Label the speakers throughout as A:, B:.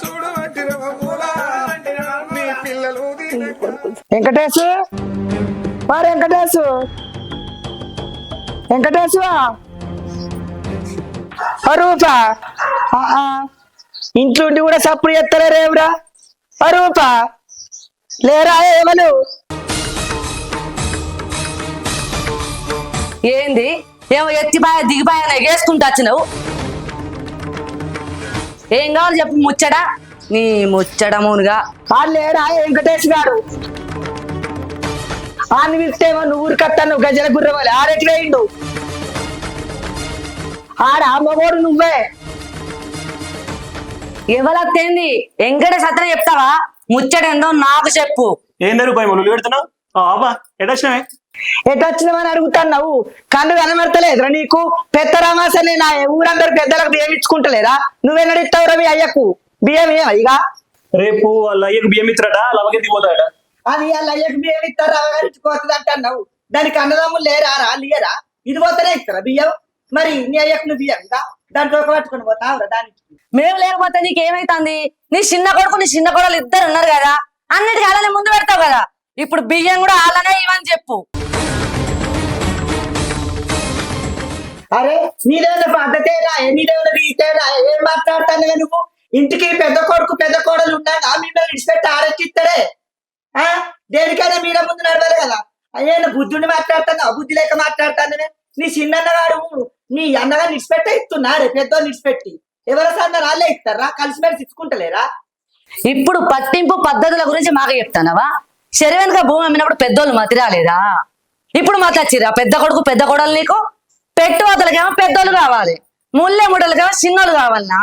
A: చూడు మీ పిల్లలు
B: వెంకటేశు వారు వెంకటేశు రూపా ఇంట్లో ఉండి కూడా సప్పుడు ఎత్తలేరేమ్రా రూపా లేరా ఏమలు
C: ఏంది ఏమో ఎత్తిపాయ దిగిపాయ వేసుకుంటా వచ్చినావు ఏం కావాలి చెప్పు ముచ్చడా నీ ముచ్చడమునుగా
B: వాళ్ళు లేడా వెంకటేష్ గారు ఆని పిలిస్తేమో నువ్వు ఊరికత్తాను గజల గుర్రవాలి ఆరెట్లు వేయిండు ఆడ అమ్మగోడు నువ్వే
C: ఎవరత్తేంది ఎంకటే సత్రం చెప్తావా ముచ్చడేందో నాకు చెప్పు
D: ఏందా రూపాయి మొదలు పెడుతున్నావు అబ్బా ఎటొచ్చినావే
B: ఎటొచ్చినామని అడుగుతున్నావు కన్ను కనబడతలేదురా నీకు పెద్ద రామాసనే నా ఊరందరూ పెద్దలకు బియ్యం ఇచ్చుకుంటలేరా నువ్వెన్నడిస్తావురా మీ అయ్యకు బియ్యం ఇక
D: రేపు వాళ్ళ అయ్యకు బియ్యం ఇస్తారట లవకెత్తి పోతాడట
B: అది వాళ్ళ అయ్యకు బియ్యం ఇస్తారు అవగారించుకోతుంది అంటున్నావు దానికి అన్నదమ్ములు లేరా లేరా ఇది పోతేనే ఇస్తారా బియ్యం మరి నీ అయ్యకు నువ్వు బియ్యం ఇంకా దాంట్లో పట్టుకుని పోతావురా దానికి
C: మేము లేకపోతే నీకేమైతుంది నీ చిన్న కొడుకు నీ చిన్న కొడలు ఇద్దరు ఉన్నారు కదా అన్నిటికీ అలానే ముందు పెడతావు కదా ఇప్పుడు బియ్యం కూడా అలానే ఇవని చెప్పు
B: అరే నీదేమైనా పద్ధతేనా నీదేమైనా రీతేనా ఏం మాట్లాడతాను నువ్వు ఇంటికి పెద్ద కొడుకు పెద్ద కోడలు ఉన్నాగా మిమ్మల్ని విడిచిపెట్టి ఆరెక్కిస్తారే దేనికైనా మీర ముందు నడవాలి కదా అయ్యా బుద్ధుని మాట్లాడతాను అబుద్ధి లేక మాట్లాడతాను నీ చిన్నగాడు నీ అన్నగా నిడిచిపెట్టే ఇస్తున్నారే పెద్దోళ్ళు నిడిచిపెట్టి ఎవరు సార్ వాళ్ళే ఇస్తారా కలిసిమెలిసి ఇచ్చుకుంటలేరా
C: ఇప్పుడు పట్టింపు పద్ధతుల గురించి మాకు చెప్తానవా శరీరంగా భూమి అమ్మినప్పుడు పెద్దోళ్ళు మతి రాలేదా ఇప్పుడు మతి వచ్చిరా పెద్ద కొడుకు పెద్ద కొడలు నీకు పెట్టుబడులకేమో పెద్దోళ్ళు కావాలి ముల్లె ముడలకేమో చిన్నోళ్ళు కావాలనా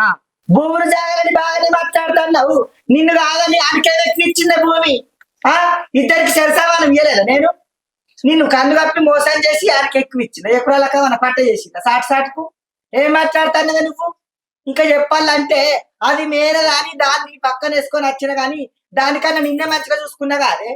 B: భూములు జాగాలని బాగానే మాట్లాడుతున్నావు నిన్ను కాదని ఆడికే ఇచ్చింది భూమి ఇద్దరికి సరసవానం ఇయ్యలేదా నేను నిన్ను కన్ను కప్పి మోసం చేసి ఆడికి ఎక్కువ ఇచ్చిన ఎక్కడోళ్ళక మన పట్ట చేసిందా సాటుకు ఏం మాట్లాడుతున్నావు నువ్వు ఇంకా చెప్పాలంటే అది మేన కానీ దాన్ని పక్కన వేసుకొని వచ్చిన గాని దానికన్నా నిన్నే మంచిగా చూసుకున్నా కాదే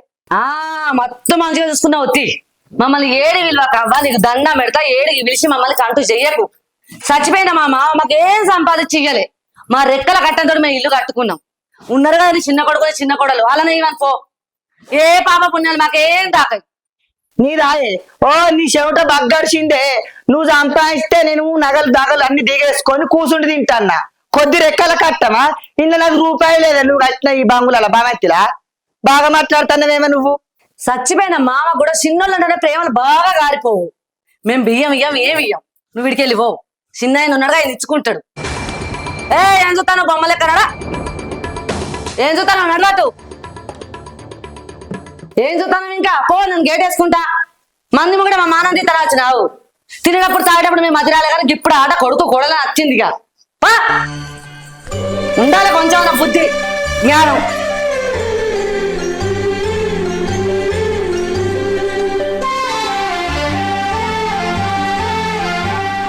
C: మొత్తం మంచిగా చూసుకున్నావు వచ్చి మమ్మల్ని ఏడి విలువకవ్వా నీకు దండం పెడతా ఏడికి పిలిచి మమ్మల్ని కంటూ చెయ్యకు చచ్చిపోయిన మా మామ మాకేం సంపాదించి ఇయ్యలే మా రెక్కల కట్టంతో మేము ఇల్లు కట్టుకున్నాం ఉన్నారు కదా నీ చిన్న కొడుకు చిన్న కొడలు వాళ్ళని ఇవ్వను పో ఏ పాప పుణ్యాలు మాకేం తాకాయి
B: నీ రాయే నీ చెవిట బగ్గడిచిందే నువ్వు సంపాదిస్తే నేను నగలు దగలు అన్ని దిగేసుకొని కూర్చుండి తింటాన్నా కొద్ది రెక్కల కట్టమా ఇంట్లో నాకు రూపాయి లేదా నువ్వు కట్టిన ఈ బంగుల బామెత్తిలా బాగా మాట్లాడుతున్నావేమో నువ్వు
C: చచ్చిపోయిన మామ కూడా చిన్నోళ్ళంటే ప్రేమలు బాగా గారిపోవు మేము బియ్యం ఇయ్యం ఏమి ఇయ్యం నువ్వు వీడికి వెళ్ళి పోవు చిన్న ఆయన ఉన్నాడుగా ఆయన ఇచ్చుకుంటాడు ఏం చూస్తాను బొమ్మ లెక్కనాడా ఏం చూస్తాను నడలాటు ఏం చూస్తాను ఇంకా పో నేను గేట్ వేసుకుంటా మంది కూడా మా మానం తీతరాచినావు తినేటప్పుడు తాగేటప్పుడు మేము మధ్య రాలే కానీ ఇప్పుడు ఆట కొడుకు కొడలని వచ్చిందిగా ఉండాలి కొంచెం బుద్ధి జ్ఞానం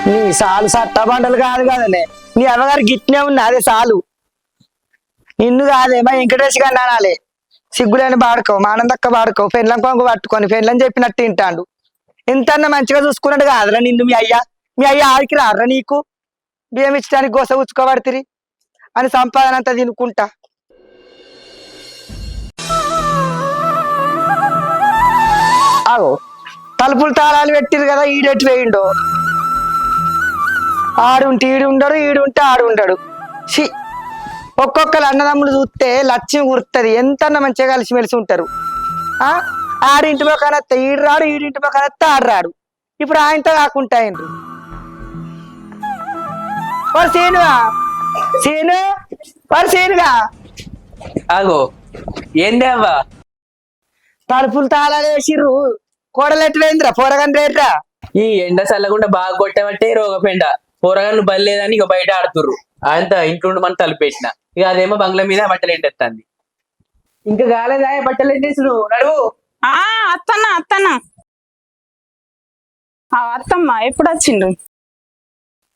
B: నీ సాలు సట్టబండలు కాదు కదనే నీ అమ్మగారు గిట్నే ఉన్నా అదే సాలు నిన్ను కాదే మా వెంకటేష్ గారిని అనాలి సిగ్గులేని బాడుకోవు మానందక్క బాడుకోవు పెండ్లం కొంగు పట్టుకొని పెండ్లం చెప్పినట్టు తింటాడు ఎంతన్నా మంచిగా చూసుకున్నాడు కాదురా నిన్ను మీ అయ్య ఆడికి రారా నీకు బియ్యం ఇచ్చడానికి గోస ఉచ్చుకోబడితిరి అని సంపాదన అంతా తినుకుంటా ఆగో తలుపులు తాళాలు పెట్టిరు కదా ఈడెట్టు వేయిండో ఆడుంటే ఈడు ఉండడు ఈడుంటే ఆడు ఉండడు ఒక్కొక్కరు అన్నదమ్ములు చూస్తే లక్ష్యం గుర్తుంది ఎంతన్నా మంచిగా కలిసిమెలిసి ఉంటారు ఆడింటి మొక్కనత్త ఈడు రాడు ఈడింటి మొక్కనత్త ఆడు రాడు ఇప్పుడు ఆయనతో కాకుండా అయిండ్రు సీనుగా
E: ఆగో ఏందే అవ్వా
B: తలుపులు తాళాలు వేసిర్రు కోడలెట్లేంద్రా పోరగాని రేట్రా
E: ఈ ఎండ చల్లకుండా బాగా కొట్టబట్టే రోగపెండ పోరగాళ్ళు బయలేదని ఇక బయట ఆడుతుర్రు అంత ఇంట్లో మనం తలుపేసిన ఇక అదేమో బంగ్లా మీద బట్టలు ఎండెత్తంది ఇంకా కాలేదా బట్టలు ఎండేసుడు నడువు
F: అత్తన్నా అత్తమ్మ ఎప్పుడు వచ్చిండు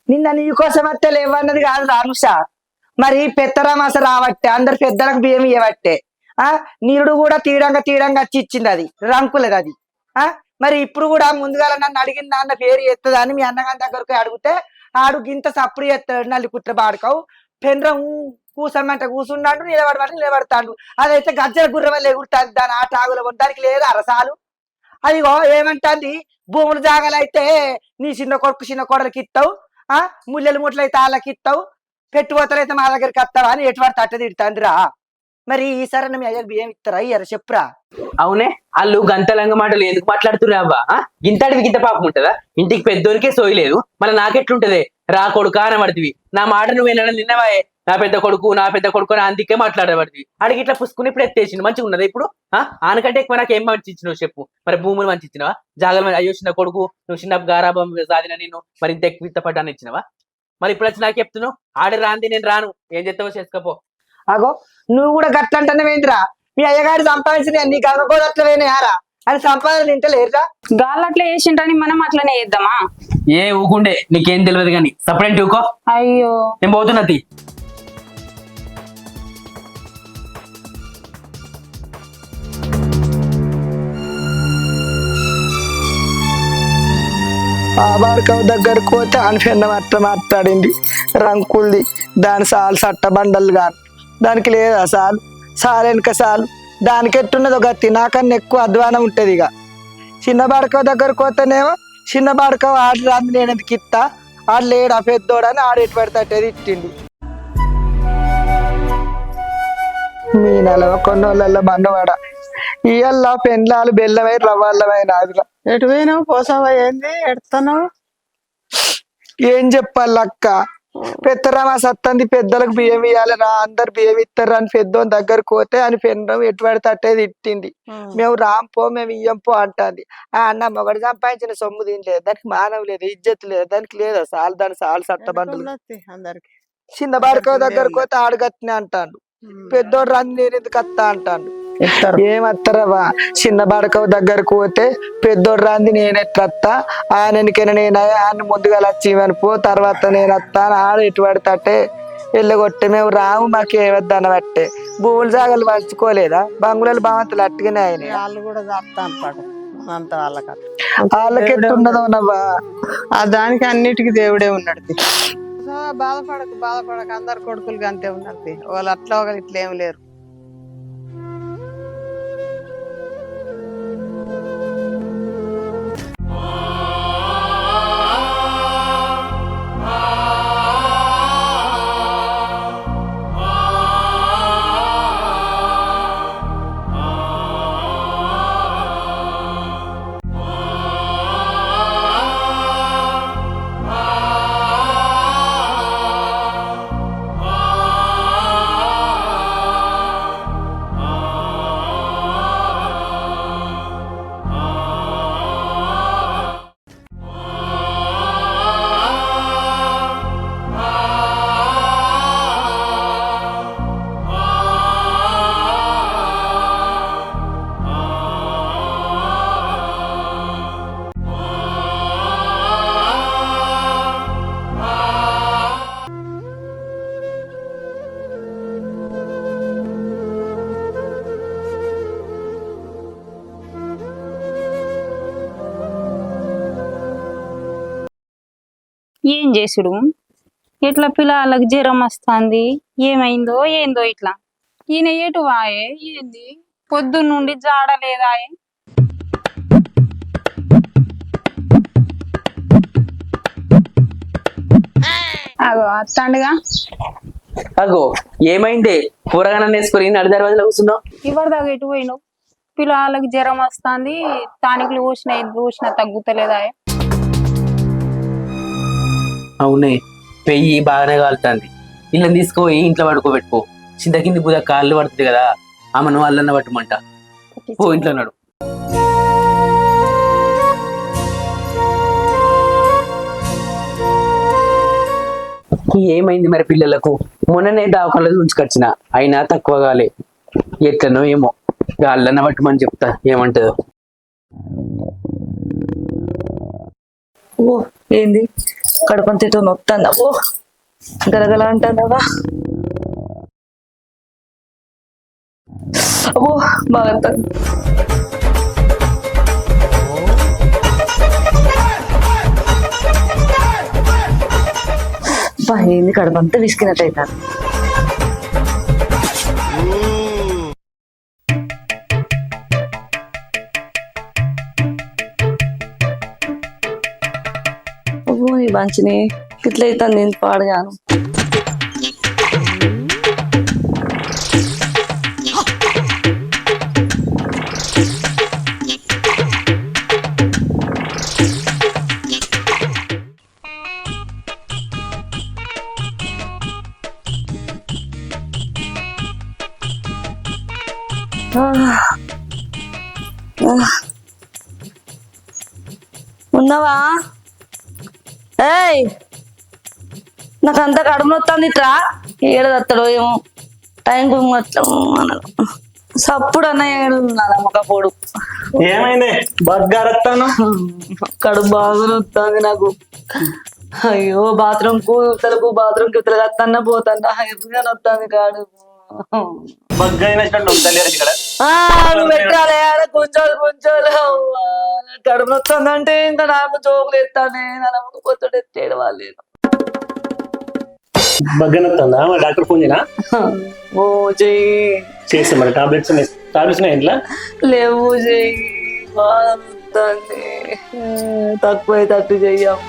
B: నిన్న నీ కోసం అత్తే లేవన్నది కాదు రానుష మరి పెద్దరామాస రావట్టే అందరు పెద్దలకు బియ్యం ఇవ్వబట్టే నీరుడు కూడా తీడంగా వచ్చి ఇచ్చింది అది రంకులది అది మరి ఇప్పుడు కూడా ముందుగా నన్ను అడిగిన నాన్న పేరు ఎత్తదని మీ అన్నగారి దగ్గరకు అడిగితే ఆడు గింత సప్పుడు ఎత్తాడు నల్లి కుట్ర బాడుకావు పెండ్రం కూసమంటే కూసున్నాడు, నిలబడమంటే నిలబడతాడు. అదైతే గజ్జల గుర్రం వల్ల ఎగురుతాడు, దాని ఆ టాగులో దానికి లేదు అరసాలు. అదిగో ఏమంటుంది, భూములు జాగాలైతే నీ చిన్న కొడుకు చిన్న కొడలకి ఇస్తావు, ముల్లెలు ముట్లయితే వాళ్ళకి ఇస్తావు, పెట్టుబోతలైతే మా దగ్గరికి వస్తావా అని ఎటువంటి తట్ట తిడుతాండ్రా. మరి ఈసారి మీ అయ్యకు బియ్యం ఇస్తారా ఇయ్యరా చెప్పురా.
E: అవునే, వాళ్ళు గంతలంగ మాటలు ఎందుకు మాట్లాడుతున్నా అవ్వా? ఇంతటివి గింత పాపం ఉంటదా? ఇంటికి పెద్దోనికే సోయలేదు, మళ్ళీ నాకెట్లుంటదే? రా కొడుకు అనబడుతుంది. నా మాట నువ్వు వినడం నిన్నవాయే, నా పెద్ద కొడుకు అని అందుకే మాట్లాడబడుతుంది. అడిగి ఇట్లా పుసుకుని ఇప్పుడు ఎత్తేసిండు, మంచిగా ఉన్నదా ఇప్పుడు? ఆనకంటే ఎక్కువ నాకు ఏం మంచి ఇచ్చినావు చెప్పు. మరి భూములు మంచి ఇచ్చినవా? జాగల అయ్యో చిన్న కొడుకు, నువ్వు చిన్న గారాబం సాధిన నేను మరి ఇంత ఎక్కువ ఇష్టపడ్డాను ఇచ్చినవా? మరి ఇప్పుడు వచ్చి నాకు చెప్తున్నావు ఆడి రాంది నేను రాను, ఏం చెప్తావో చేసుకోపో.
B: అగో నువ్వు కూడా గట్లంటానేవేంద్రా, మీ అయ్యగారి సంపాదించిన నీ గంగకోదట్లవేనారా అని సంపాదన తింటలేరురా.
F: గాళ్ళు అట్లా చేసిండ్రని మనం అట్లనే చేద్దామా?
E: ఏ ఊకుండే, నీకేం తెలియదు కానీ సపరేట్ ఊకో.
F: అయ్యో
E: నేను పోతున్నది.
B: ఆ బాడకవ దగ్గరకు పోతే అనిపెన్న అట్ట మాట్లాడింది, రంకుల్ది దాని సాలు సట్ట బండలు కాను, దానికి లేదా సాలు సాలు వెనుక సాలు, దానికి ఎట్టున్నది ఒక తినాకన్నా ఎక్కువ అధ్వానం ఉంటుంది. ఇక చిన్న బాడకవ దగ్గరకు పోతేనేమో చిన్న బాడకవ ఆడు రాంది నేను ఎందుకు ఇస్తా, ఆడు లేడు ఆ పెద్దోడని ఆడు ఎటు పడితే ఇట్టిండు. మీ నెల కొన్నోళ్ళ బండవాడ ఇయ్యల్లా పెండ్లాలు బెల్లమై రవ్వాళ్ళమైన ఆదిరా.
A: ఎటు పోయినావు పోసావా? ఏంది ఎడుతున్నావు?
B: ఏం చెప్పాలక్క, పెద్దరామా సత్తంది పెద్దలకు బియ్యం ఇయ్యాలరా, అందరు బియ్యం ఇస్తారు అని పెద్దోని దగ్గరకు పోతే అని పెండం ఎటు పడితే ఇట్టింది. మేము రాంపో మేము ఇయ్యంపో అంటుంది. ఆ అన్న మొగడు సంపాదించిన సొమ్ము తినలేదు, దానికి మానవ లేదు, ఇజ్జత్ లేదు, దానికి లేదా సాలు, దాని సాలు సట్టబండలు.
A: అందరికి
B: చిన్న బాడకో దగ్గరకు పోతే ఆడుగట్టినే అంటాడు, పెద్దోడు రాని నేను ఎందుకు వస్తా అంటాడు. ఏమత్తరవా, చిన్న బాడకవ దగ్గరకు పోతే పెద్దోడు రాంది నేను ఎట్లత్తా, ఆయనకైనా నేను ఆయన ముందుగా వచ్చి పో, తర్వాత నేను వస్తాను ఆడు ఎటు పడితే వెళ్ళగొట్టే మేము రాము, మాకు ఏవద్దని బట్టే. భూములు జాగాలు పంచుకోలేదా, బంగుళాలు బావంతులు అట్టుగానే ఆయన
A: వాళ్ళు కూడా చెప్తాను పాటు అంత
B: వాళ్ళకి ఎట్టున్నదో నవ్వా.
A: దానికి అన్నిటికీ దేవుడే ఉన్నాడు. బాధపడక అందరు కొడుకులకి అంతే ఉన్నది, వాళ్ళు అట్లా ఒకరు ఇట్లా ఏమి లేరు.
F: ఏం చేసుడు, ఇట్లా పిల్లలకు జ్వరం వస్తుంది, ఏమైందో ఏందో ఇట్లా. ఈయన ఏటు వాయే ఏంది, పొద్దున్న నుండి జాడలేదాయే. అగో అత్తండుగా.
E: అగో ఏమైందే, కూరగాయలు వేసుకొని నడి దర్వాజలో కూర్చున్నావు?
F: ఇవరిదాకా ఎటు పోయినావు? పిల్లలకు జ్వరం వస్తుంది, తానికులు పూసిన తగ్గుతలేదాయే.
E: అవునే, పెయ్యి బాగానే కాలుతుంది. ఇళ్ళని తీసుకుపోయి ఇంట్లో పడుకోబెట్టుకో, చింత కింది బుధ కాళ్ళు పడుతుంది కదా, ఆమెను అల్లన్న పట్టమంట. పో ఇంట్లో నాడు. ఏమైంది మరి పిల్లలకు? మొన్ననే దావకాల ఉంచుకొచ్చిన, అయినా తక్కువ కాలే. ఎట్లనో ఏమో, అల్లన్న పట్టమని చెప్తా, ఏమంటుందో.
C: ఓ ఏంది కడుపంతతో నొత్తాందా, ఓ గలగల అంటాందావా, ఓ బాగా ఏంది కడుపంతా విసికినట్టు అవుతాను. ఈ బంచిని ఇట్లా అవుతుంది నేను పాడుగాను. ఉన్నావా? ఏయ్ నాకు అంత కడుపు నొత్తాంది ఇట్లా ఏడదత్తడో ఏమో టైంకు సప్పుడు అన్న ఏడున్నాను మొక్కపోడు.
D: ఏమైంది బగ్గారత్తాను?
C: కడుపు బాగా నొత్తాంది నాకు. అయ్యో బాత్రూమ్ కు బాత్రూమ్ కి వస్తాన్నా పోతాన్నా ఎదురుగా నొత్తాంది కాడు.
D: బగ్గా అయినట్టు ఇక్కడ
C: నువ్వు పెట్టాలి కొంచెం కడుపు నొత్తందంటే ఇంకా నాకు జోకులు ఎత్తానే నమ్మకు పొత్తుడు ఎత్తేడు వాళ్ళు.
D: బగ్గనొత్తుందా? మరి డాక్టర్ ఫోన్ చేయనా?
C: ఓ చెయ్యి
D: చేస్తే మరి టాబ్లెట్స్ ఉన్నాయి ఇంట్లో
C: లేవు. చెయ్యి బాగా నొత్తంది, తక్కువ తట్టు చెయ్యం.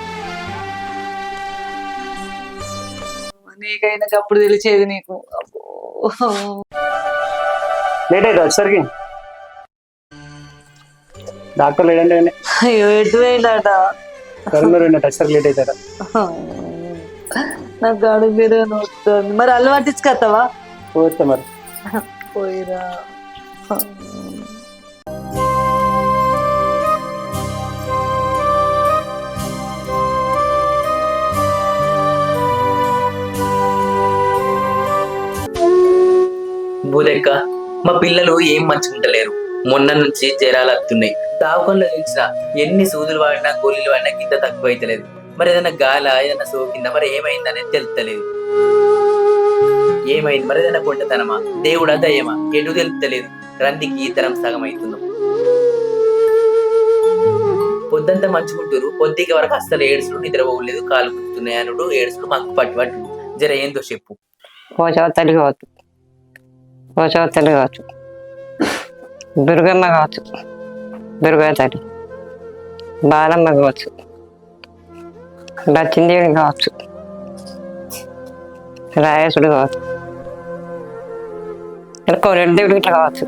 C: నీకైనా అప్పుడు తెలిసేది నీకు.
D: లేట్ అవుతుంది వచ్చేసరికి. డాక్టర్ లేదంటే
C: అయ్యో ఎటు పోయిందట?
D: కరీంనగర్ వచ్చేసరికి లేట్ అవుతారా?
C: నాకు గడు మీద నొస్తుంది. మరి అల్లు పట్టించుకొస్తావా?
D: పోతే మరి
C: పోయిరా.
E: బూదెక్క మా పిల్లలు ఏం మంచుకుంటలేరు. మొన్న నుంచి జ్వరాలు వస్తున్నాయి. దావకంలో తెలిసిన ఎన్ని సూదులు వాడినా గోళీలు వాడినా కింద తక్కువ అయితలేదు. మరి ఏదైనా గాల ఏదైనా సోకిందా మరి ఏమైంది అనేది తెలుస్తలేదు. ఏమైంది మరి? ఏదైనా కొంటతనమా దేవుడా దయ్యమా ఎటు తెలుస్తలేదు. రందికి ఈ తరం సగం అవుతున్నాం. పొద్దంతా మంచుకుంటారు, పొద్దుకి వరకు అసలు ఏడుసులు నిద్రపోలేదు, కాలు కుట్టున్నాయి అనుడు ఏడుసులు మంకు పట్టు జర ఏందో చెప్పు.
A: పోషవతల్లి కావచ్చు, పోషవతల్లి కావచ్చు, దుర్గమ్మ కావచ్చు, దుర్గా తల్లి, బాలమ్మ కావచ్చు, లక్ష్మీదేవి కావచ్చు, రాయేశుడు కావచ్చు, కోరెడ్డి దేవుడు ఇట్లా కావచ్చు,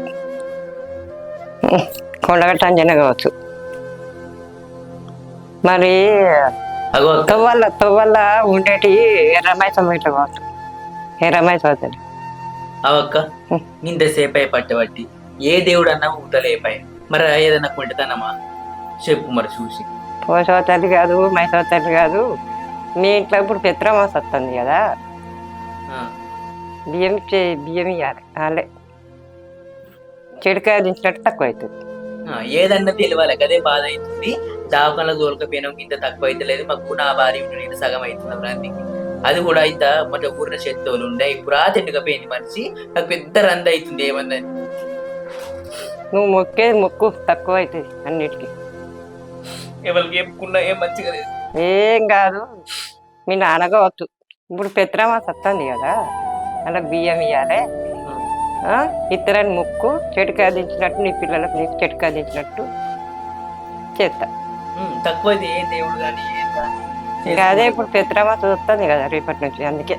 A: కొండగట్ట అంజన కావచ్చు. మరి తొవ్వల్ల ఉండేటి ఎర్రమైసం ఇట్లా కావచ్చు, ఎర్రమైసం అవుతుంది.
E: అవక్క నింతసేపై పట్టబట్టి ఏ దేవుడు అన్నా ఊతలేపాయి. మరి ఏదన్నా కొంటతనమా చెప్పు మరి చూసి.
A: పోషవతల్లి కాదు, మైసవతల్లి కాదు. మీ ఇంట్లో ఇప్పుడు పిత్రమాస వస్తుంది కదా, బియ్యం ఇవ్వాలి. వాళ్ళే చెడుకాయ దించినట్టు తక్కువ అవుతుంది.
E: ఏదన్నా తెలియాలి కదే బాధ అవుతుంది. దావకాల దోలకపోయినా ఇంత తక్కువ అయితే లేదు. మాకు నా భార్య ఉంటే సగం అవుతుంది రందికి. అది కూడా ఇంత మన ఊరిన చెత్తోలు ఉండే ఇప్పుడు ఆ తిండికపోయింది మనిషి. నాకు పెద్ద రంది అవుతుంది. ఏమన్నా
A: నువ్వు మొక్కు తక్కువ అవుతుంది అన్నిటికీ.
E: ఎవరికి చెప్పుకున్నా ఏం మంచిగా లేదు.
A: ఏం కాదు, మీ నాన్న కావచ్చు. ఇప్పుడు పిత్రమాస వస్తుంది కదా, అలా బియ్యం ఇవ్వాలి. ఇతరాన్ని మొక్కు, చెడుకాయ దించినట్టు నీ పిల్లలకు నీకు చెడుకాయ దించినట్టు చేస్తా.
E: తక్కువ ఏ దేవుడు కానీ
A: ఇంకా అదే ఇప్పుడు పిత్రమాస వస్తుంది కదా రేపటి నుంచి, అందుకే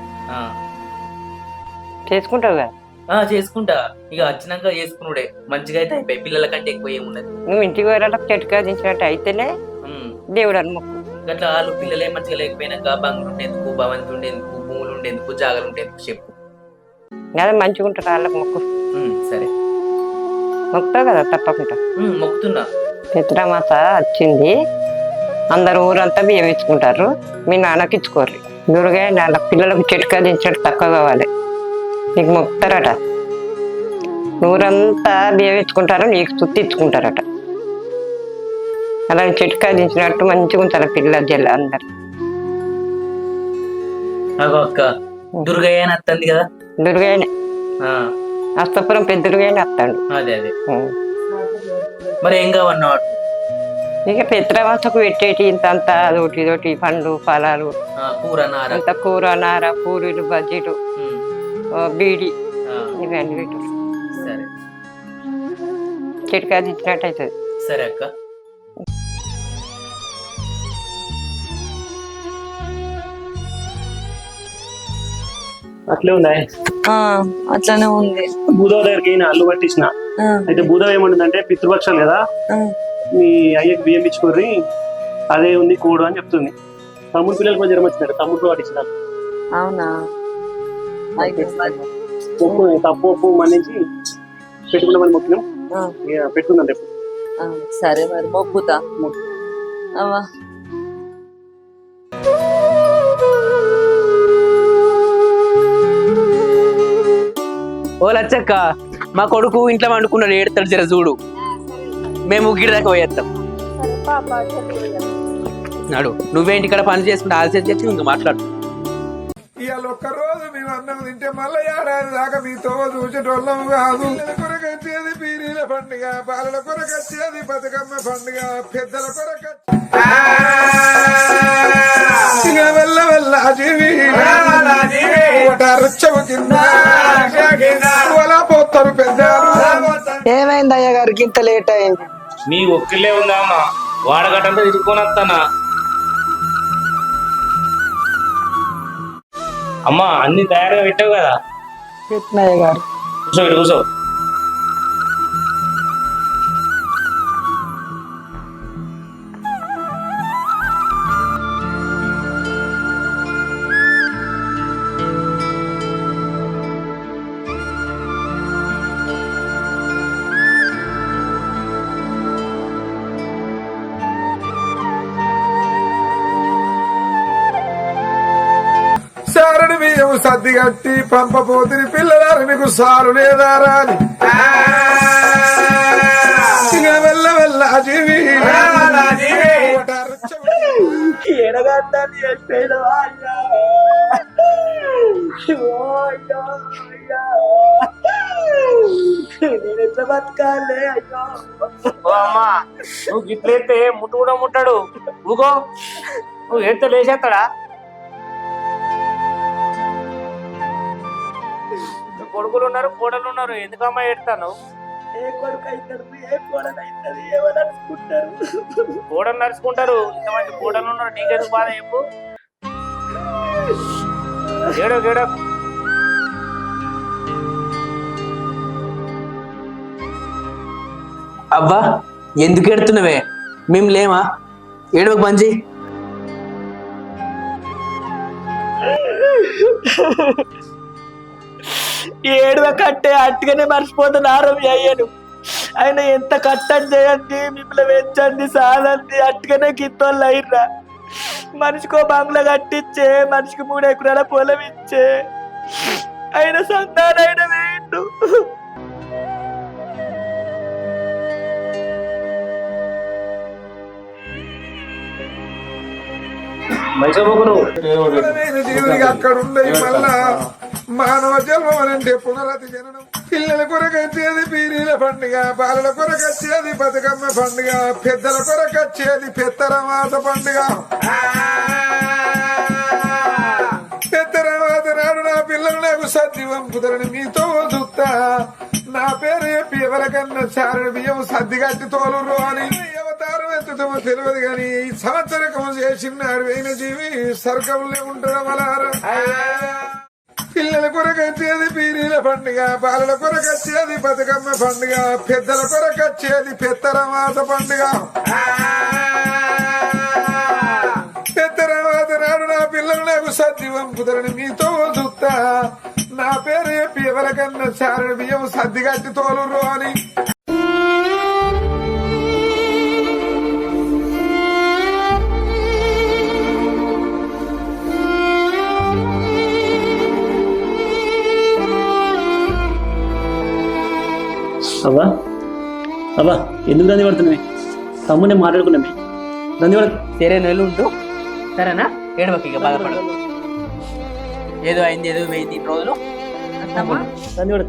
A: చేసుకుంటావు కదా.
E: చేసుకుంటా, ఇక వచ్చినాక చేసుకున్నాడే మంచిగా అయితే అయిపోయి. పిల్లల కంటే ఎక్కువ ఏమున్నది.
A: నువ్వు ఇంటికి పోయేటప్పుడు చెడుకాయ దించినట్టు అయితేనే దేవుడు అని మొక్కు.
E: అట్లా వాళ్ళు పిల్లలే మంచిగా లేకపోయినాక బంగులు ఉండేందుకు, భవంతి ఉండేందుకు, భూములు ఉండేందుకు, జాగలు ఉండేందుకు చెప్పు.
A: అదే మంచిగా ఉంటారు వాళ్ళకి మొక్కు.
E: సరే
A: మొక్కుతావు కదా తప్పకుండా.
E: మొక్కుతున్నా.
A: పిత్రమాస వచ్చింది, అందరు ఊరంతా బియ్యం ఇచ్చుకుంటారు. మీ నాన్నకి ఇచ్చుకోరు. దుర్గా నాన్న పిల్లలకు చెట్టుకాయ దించినట్టు తక్కువ కావాలి, నీకు మొక్కుతారట. ఊరంతా బియ్యం ఇచ్చుకుంటారు, నీకు చుట్టి ఇచ్చుకుంటారట. అలా చెట్టుకాయ దించినట్టు మంచిగా ఉంటారు పిల్లల జల్ల అందరు.
E: అక్క దుర్గయ్య వస్తుంది కదా.
A: దుర్గాయనే అస్తపురం పెద్ద దుర్గాయనే వస్తాడు.
E: అదే అదే. మరి ఏం కావన్నా
A: ఇక పెత్రమాసకు పెట్టేటి ఇంత అంతా అదొకటి ఇదొకటి పండ్లు ఫలాలు
E: కూర నార
A: అంత కూర నార పూరీలు బజ్జీలు బీడి ఇవన్నీ పెట్టు
E: సరే
A: చెట్టుకాయ ఇచ్చినట్టు అవుతుంది.
E: సరే అక్క.
D: అట్లే ఉన్నాయి.
C: అట్లానే ఉంది.
D: భూదవ దగ్గరికి నేను అల్లు పట్టించిన. అయితే భూదవ ఏమంటుందంటే పితృపక్షాలు కదా, మీ అయ్యకి బియ్యం ఇచ్చుకోర్రి, అదే ఉంది కూడు అని చెప్తుంది. తమ్ముడు పిల్లలు కొంచెం వచ్చినారు, తమ్ముడు పట్టించినారు.
C: అవునా?
D: తప్పు ఒప్పు మన్నించి పెట్టుకున్నామని మొక్కినాం. పెట్టుకుందాం రేపు.
C: సరే మరి మొక్కుతా. అవ్వా
E: ఓ లచ్చక్క, మా కొడుకు ఇంట్లో వండుకున్నాడు, ఏడుతాడు, జర చూడు. మేము గిడి దాకా పోయేస్తాం. నాడు నువ్వేంటి ఇక్కడ పని చేసుకుంటే ఆలస్యం చేసి ఇంకా మాట్లాడు.
G: ఇవాళ ఒక్కరోజు మేము అన్నం తింటే మళ్ళీ ఏడాది దాకా మీతో చూసేటోళ్ళం కాదు. కొరకు వచ్చేది పీరీల పండుగ, బాలల కొరకు వచ్చేది బతుకమ్మ పండుగ, పెద్దల కొరకు వెళ్ళ వెళ్ళ జీవి రుచ్చము కింద పోతారు పెద్దలు.
B: ఏమైంది అయ్య గారికి ఇంత లేట్ అయింది?
H: నీ ఒక్కలే ఉందామా, వాడగట్టంతా తీసుకొని వస్తానా. అమ్మా అన్ని తయారుగా పెట్టావు కదా.
B: పెట్టినయ్య గారు
H: కూర్చో, ఇటు కూర్చో.
G: సారుని బియ్యం సర్ది కట్టి పంపపోతుని పిల్లలారు మీకు సారు లేదారా అని వెళ్ళ వెళ్ళ జీవి
B: ఎడగడ్డాన్ని నేను ఎట్లా బతకాలే అయ్యో.
H: ఓ అమ్మా, నువ్వు గిట్లయితే ముట్టు కూడా ముట్టాడు. ఊగో, నువ్వు ఏడితే లేచేస్తాడా? కొడుకులు ఉన్నారు, కోడలు ఉన్నారు, ఎందుకమ్మా ఏడతాను?
B: ఏ కొడుకు అవుతారు, ఏ కోడలు అవుతుంది, ఏమని అనుకుంటారు?
H: కోడలు నడుచుకుంటారు, ఇంతమంది కోడలు ఉన్నారు, నీకెందుకు బాధ చెప్పు. ఏడో ఏడో.
E: అబ్బా ఎందుకు ఎడుతున్నావే? మేము లేమా? ఏడవకు మంచి.
B: ఏడువ కట్టే అట్టుగానే మర్చిపోతున్నారు మీ అయ్యను. ఆయన ఎంత కట్టం చేయండి, మిమ్మల్ని పెంచండి, సాదండి, అట్టుగానే గిత్తోళ్ళు అయిర్రా. మనిషికో బంగ్లా కట్టించే, మనిషికి 3 ఎకరాల పొలం ఇచ్చే, ఆయన సంతానైన వేయండు.
G: జీవుడికి అక్కడ ఉండయి మళ్ళా మానవ జన్మం అంటే పునరతి జననం. పిల్లల కొరకు వచ్చేది పీరీల పండుగ, బాలల కొరకు వచ్చేది బతుకమ్మ పండుగ, పెద్దల కొరకు వచ్చేది పెత్తరమాస పండుగ. పెత్తరమాస నాడు నా పిల్లలు నాకు సజీవం కుదరని మీతో చూస్తా. నా పేరు చెప్పి ఎవరికన్నా చారని బియ్యం సర్ది కట్టి తోలురు అని అవతారం ఎత్తుతామో తెలియదు కానీ ఈ సంవత్సరకము చేసినాడు అయిన జీవి సర్గంలో ఉంటాడు మలారా. పిల్లల కొరకు వచ్చేది పీరీల పండుగ, బాలల కొరకు వచ్చేది బతుకమ్మ పండుగ, పెద్దల కొరకు వచ్చేది పెత్తరమాస పండుగ. పెత్తరమాస నాడు నా పిల్లలు నాకు సజీవం కుదరని మీతో చూస్తా. నా పేరు చెప్పి ఎవరికన్నా చారని బియ్యం సర్ది కట్టి తోలురు అని.
D: అవ్వా అవ్వా ఎందుకు దంది పడుతున్నాయి? తమ్ముని మాట్లాడుకున్నామే, దంది పడ.
E: సరే నెలలు ఉంటూ సరేనా? ఏడవకి ఇక బాధపడదు. ఏదో అయింది, ఏదో పోయింది, 2 రోజులు
D: దంది పడ.